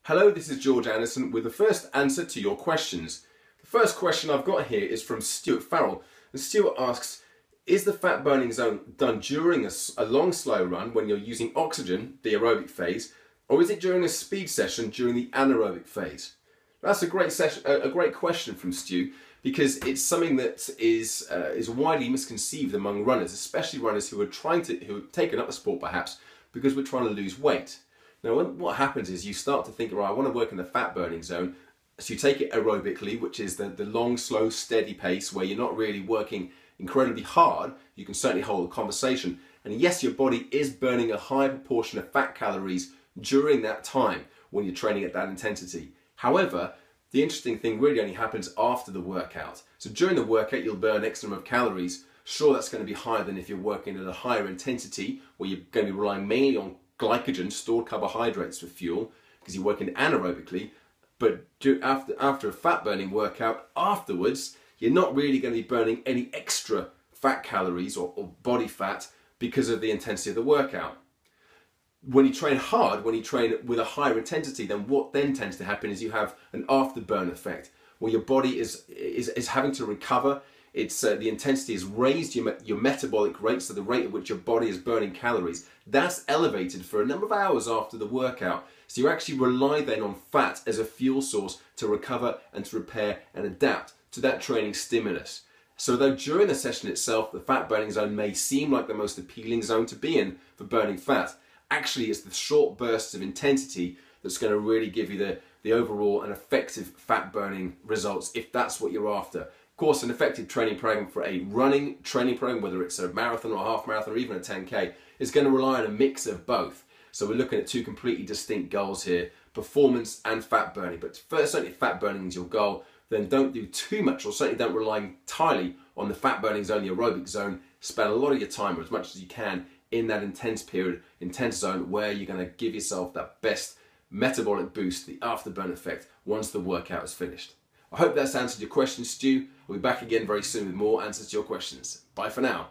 Hello, this is George Anderson with the first answer to your questions. The first question I've got here is from Stuart Farrell. And Stuart asks, is the fat burning zone done during a long slow run when you're using oxygen, the aerobic phase, or is it during a speed session during the anaerobic phase? That's a great question from Stu, because it's something that is widely misconceived among runners, especially runners who have taken up the sport perhaps because we're trying to lose weight. Now, what happens is you start to think, right, I want to work in the fat burning zone. So you take it aerobically, which is the long, slow, steady pace where you're not really working incredibly hard. You can certainly hold a conversation. And yes, your body is burning a high proportion of fat calories during that time when you're training at that intensity. However, the interesting thing really only happens after the workout. So during the workout, you'll burn X number of calories. Sure, that's going to be higher than if you're working at a higher intensity where you're going to be relying mainly on glycogen, stored carbohydrates for fuel, because you're working anaerobically. But after a fat burning workout, afterwards, you're not really going to be burning any extra fat calories or body fat because of the intensity of the workout. When you train hard, when you train with a higher intensity, then what then tends to happen is you have an afterburn effect, where your body is having to recover. It's the intensity is raised, your metabolic rate, so the rate at which your body is burning calories, that's elevated for a number of hours after the workout. So you actually rely then on fat as a fuel source to recover and to repair and adapt to that training stimulus. So though during the session itself, the fat burning zone may seem like the most appealing zone to be in for burning fat, actually it's the short bursts of intensity that's going to really give you the overall and effective fat burning results if that's what you're after. Of course, an effective training program for a running training program, whether it's a marathon or a half marathon or even a 10K, is going to rely on a mix of both. So we're looking at two completely distinct goals here, performance and fat burning. But first, certainly if fat burning is your goal, then don't do too much, or certainly don't rely entirely on the fat burning zone, the aerobic zone. Spend a lot of your time, or as much as you can, in that intense zone where you're going to give yourself that best metabolic boost, the afterburn effect, once the workout is finished. I hope that's answered your question, Stu. We'll be back again very soon with more answers to your questions. Bye for now.